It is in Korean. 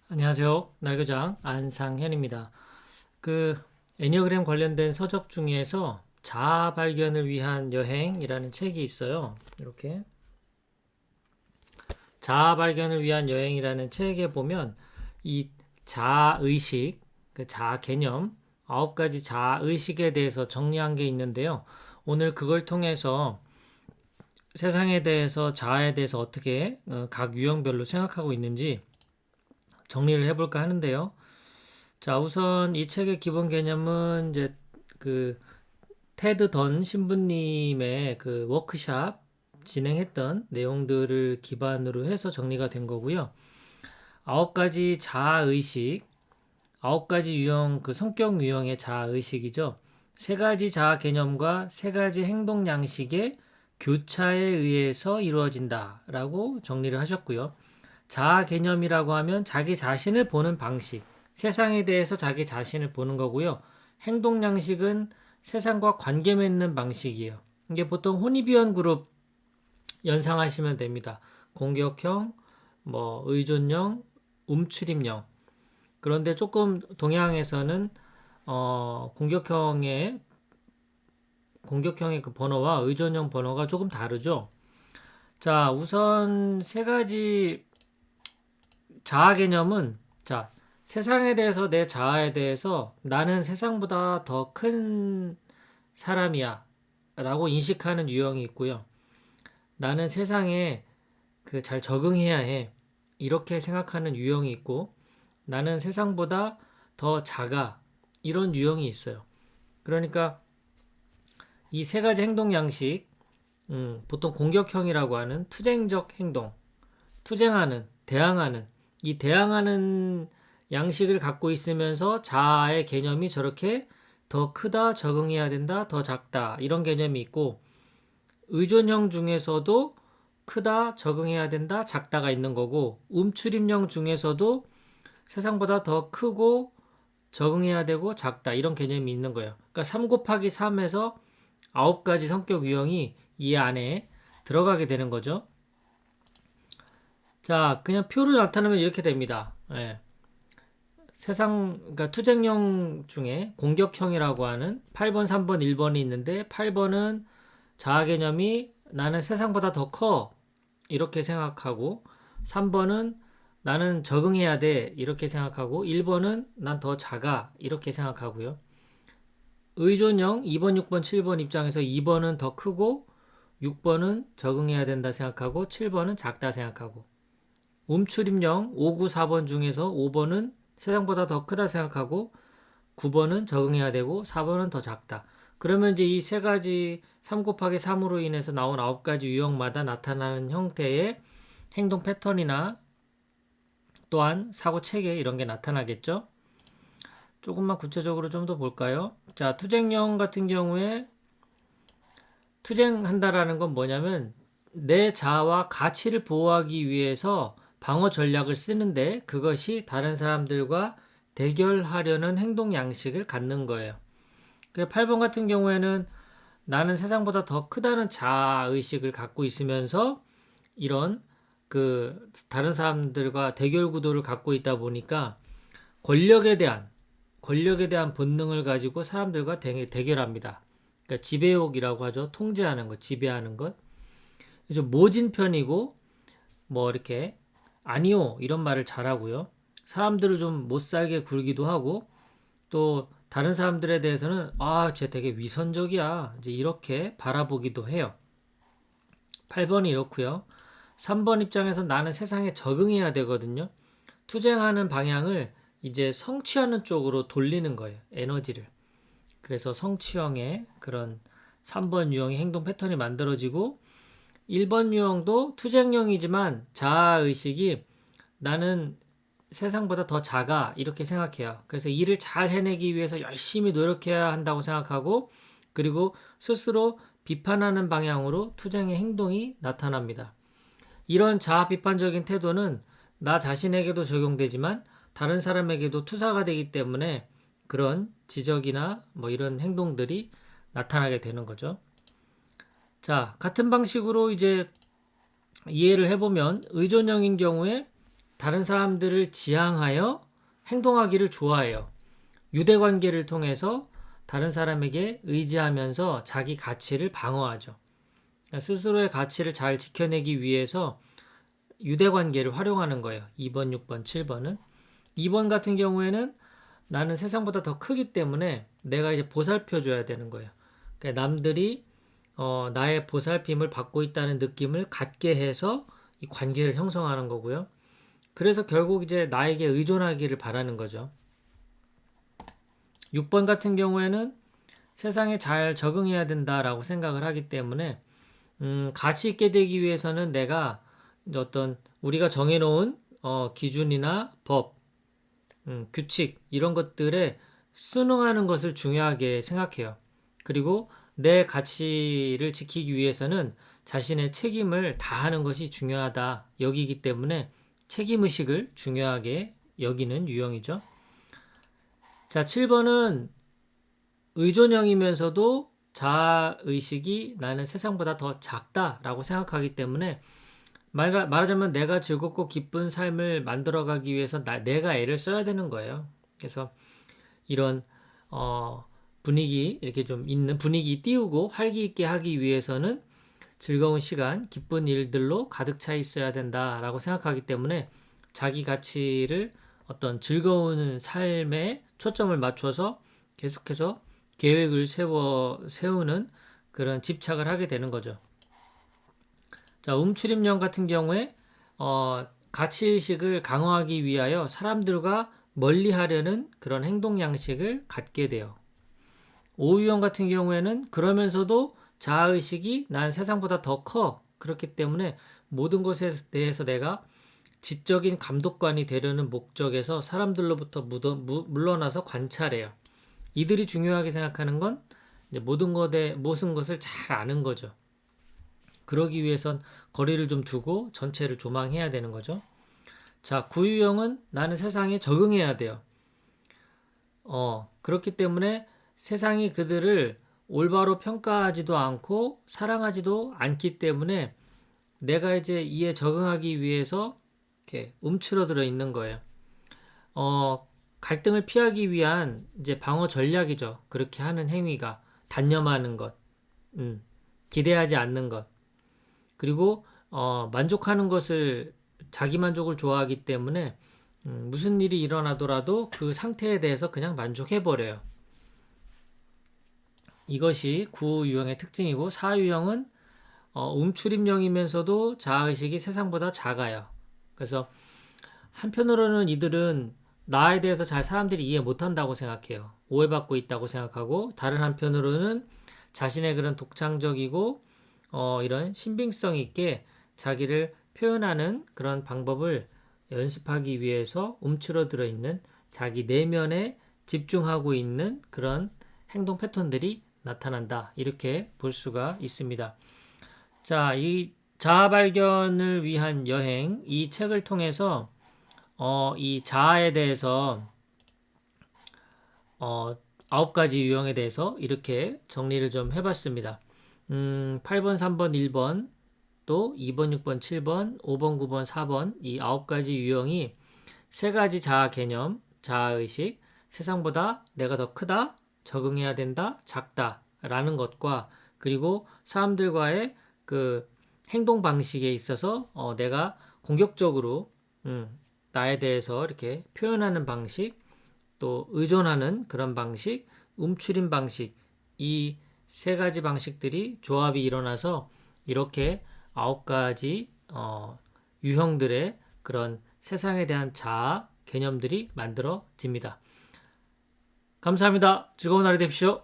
안녕하세요. 나교장 안상현입니다. 애니어그램 관련된 서적 중에서 자아 발견을 위한 여행이라는 책이 있어요. 이렇게 자아 발견을 위한 여행이라는 책에 보면 이 자아 의식, 자아 개념, 9가지 자아 의식에 대해서 정리한 게 있는데요. 오늘 그걸 통해서 세상에 대해서 자아에 대해서 어떻게 각 유형별로 생각하고 있는지 정리를 해볼까 하는데요. 자, 우선 이 책의 기본 개념은 이제 그 테드 던 신부님의 그 워크샵 진행했던 내용들을 기반으로 해서 정리가 된 거고요. 9가지 자아의식, 9가지 유형, 성격 유형의 자아의식이죠. 3가지 자아 개념과 3가지 행동 양식의 교차에 의해서 이루어진다라고 정리를 하셨고요. 자아 개념이라고 하면 자기 자신을 보는 방식, 세상에 대해서 자기 자신을 보는 거고요. 행동 양식은 세상과 관계 맺는 방식이에요. 이게 보통 혼이비원 그룹 연상하시면 됩니다. 공격형, 의존형, 움츠림형. 그런데 조금 동양에서는 공격형의 그 번호와 의존형 번호가 조금 다르죠. 자, 우선 3가지 자아 개념은, 자, 세상에 대해서, 내 자아에 대해서 나는 세상보다 더 큰 사람이야 라고 인식하는 유형이 있고요. 나는 세상에 잘 적응해야 해 이렇게 생각하는 유형이 있고, 나는 세상보다 더 작아 이런 유형이 있어요. 그러니까 이 3가지 행동 양식, 보통 공격형이라고 하는 투쟁적 행동, 투쟁하는, 대항하는, 이 대항하는 양식을 갖고 있으면서 자아의 개념이 저렇게 더 크다, 적응해야 된다, 더 작다 이런 개념이 있고, 의존형 중에서도 크다, 적응해야 된다, 작다가 있는 거고, 움츠림형 중에서도 세상보다 더 크고 적응해야 되고 작다 이런 개념이 있는 거예요. 그러니까 3 곱하기 3에서 9가지 성격 유형이 이 안에 들어가게 되는 거죠. 자, 그냥 표로 나타내면 이렇게 됩니다. 예. 그러니까 투쟁형 중에 공격형이라고 하는 8번, 3번, 1번이 있는데, 8번은 자아 개념이 나는 세상보다 더 커 이렇게 생각하고, 3번은 나는 적응해야 돼 이렇게 생각하고, 1번은 난 더 작아 이렇게 생각하고요. 의존형 2번, 6번, 7번 입장에서 2번은 더 크고 6번은 적응해야 된다 생각하고 7번은 작다 생각하고, 움츠림형 5, 9, 4번 중에서 5번은 세상보다 더 크다 생각하고 9번은 적응해야 되고 4번은 더 작다. 그러면 이제 이 3가지 3 곱하기 3으로 인해서 나온 9가지 유형마다 나타나는 형태의 행동 패턴이나 또한 사고 체계 이런 게 나타나겠죠. 조금만 구체적으로 좀 더 볼까요? 자, 투쟁형 같은 경우에 투쟁한다라는 건 뭐냐면 내 자아와 가치를 보호하기 위해서 방어 전략을 쓰는데, 그것이 다른 사람들과 대결하려는 행동 양식을 갖는 거예요. 8번 같은 경우에는 나는 세상보다 더 크다는 자아의식을 갖고 있으면서 이런 다른 사람들과 대결 구도를 갖고 있다 보니까 권력에 대한 본능을 가지고 사람들과 대결합니다. 그러니까 지배욕이라고 하죠. 통제하는 것, 지배하는 것. 좀 모진 편이고 이렇게 아니요 이런 말을 잘하고요. 사람들을 좀 못 살게 굴기도 하고, 또 다른 사람들에 대해서는 쟤 되게 위선적이야 이제 이렇게 바라보기도 해요. 8번이 이렇고요. 3번 입장에서 나는 세상에 적응해야 되거든요. 투쟁하는 방향을 이제 성취하는 쪽으로 돌리는 거예요. 에너지를. 그래서 성취형의 그런 3번 유형의 행동 패턴이 만들어지고, 1번 유형도 투쟁형이지만 자아의식이 나는 세상보다 더 작아 이렇게 생각해요. 그래서 일을 잘 해내기 위해서 열심히 노력해야 한다고 생각하고, 그리고 스스로 비판하는 방향으로 투쟁의 행동이 나타납니다. 이런 자아 비판적인 태도는 나 자신에게도 적용되지만 다른 사람에게도 투사가 되기 때문에 그런 지적이나 이런 행동들이 나타나게 되는 거죠. 자, 같은 방식으로 이제 이해를 해보면 의존형인 경우에 다른 사람들을 지향하여 행동하기를 좋아해요. 유대관계를 통해서 다른 사람에게 의지하면서 자기 가치를 방어하죠. 스스로의 가치를 잘 지켜내기 위해서 유대관계를 활용하는 거예요. 2번, 6번, 7번은. 2번 같은 경우에는 나는 세상보다 더 크기 때문에 내가 이제 보살펴줘야 되는 거예요. 그러니까 남들이 나의 보살핌을 받고 있다는 느낌을 갖게 해서 이 관계를 형성하는 거고요. 그래서 결국 이제 나에게 의존하기를 바라는 거죠. 6번 같은 경우에는 세상에 잘 적응해야 된다라고 생각을 하기 때문에 가치 있게 되기 위해서는 내가 어떤 우리가 정해놓은 기준이나 법, 규칙 이런 것들에 순응하는 것을 중요하게 생각해요. 그리고 내 가치를 지키기 위해서는 자신의 책임을 다하는 것이 중요하다 여기기 때문에 책임의식을 중요하게 여기는 유형이죠. 자, 7번은 의존형이면서도 자아의식이 나는 세상보다 더 작다라고 생각하기 때문에 말하자면 내가 즐겁고 기쁜 삶을 만들어가기 위해서 내가 애를 써야 되는 거예요. 그래서 이런 분위기 이렇게 좀 있는 분위기 띄우고 활기 있게 하기 위해서는 즐거운 시간, 기쁜 일들로 가득 차 있어야 된다라고 생각하기 때문에 자기 가치를 어떤 즐거운 삶에 초점을 맞춰서 계속해서 계획을 세우는 그런 집착을 하게 되는 거죠. 자, 음출입령 같은 경우에 가치의식을 강화하기 위하여 사람들과 멀리하려는 그런 행동 양식을 갖게 돼요. 오유형 같은 경우에는 그러면서도 자아의식이 난 세상보다 더 커. 그렇기 때문에 모든 것에 대해서 내가 지적인 감독관이 되려는 목적에서 사람들로부터 물러나서 관찰해요. 이들이 중요하게 생각하는 건 이제 모든 것을 잘 아는 거죠. 그러기 위해선 거리를 좀 두고 전체를 조망해야 되는 거죠. 자, 구유형은 나는 세상에 적응해야 돼요. 그렇기 때문에 세상이 그들을 올바로 평가하지도 않고 사랑하지도 않기 때문에 내가 이제 이에 적응하기 위해서 이렇게 움츠러들어 있는 거예요. 갈등을 피하기 위한 이제 방어 전략이죠. 그렇게 하는 행위가 단념하는 것, 기대하지 않는 것, 그리고 만족하는 것을 자기 만족을 좋아하기 때문에 무슨 일이 일어나더라도 그 상태에 대해서 그냥 만족해 버려요. 이것이 구유형의 특징이고 사유형은 음출입령이면서도 자아의식이 세상보다 작아요. 그래서 한편으로는 이들은 나에 대해서 잘 사람들이 이해 못한다고 생각해요. 오해받고 있다고 생각하고 다른 한편으로는 자신의 그런 독창적이고 이런 신빙성 있게 자기를 표현하는 그런 방법을 연습하기 위해서 움츠러들어 있는 자기 내면에 집중하고 있는 그런 행동 패턴들이 나타난다. 이렇게 볼 수가 있습니다. 자, 이 자아 발견을 위한 여행, 이 책을 통해서 이 자아에 대해서 9가지 유형에 대해서 이렇게 정리를 좀 해봤습니다. 8번, 3번, 1번, 또 2번, 6번, 7번, 5번, 9번, 4번 이 9가지 유형이 3가지 자아 개념, 자아의식, 세상보다 내가 더 크다, 적응해야 된다, 작다 라는 것과 그리고 사람들과의 그 행동 방식에 있어서 내가 공격적으로 나에 대해서 이렇게 표현하는 방식, 또 의존하는 그런 방식, 움츠린 방식 이 3가지 방식들이 조합이 일어나서 이렇게 9가지 유형들의 그런 세상에 대한 자아 개념들이 만들어집니다. 감사합니다. 즐거운 하루 되십시오.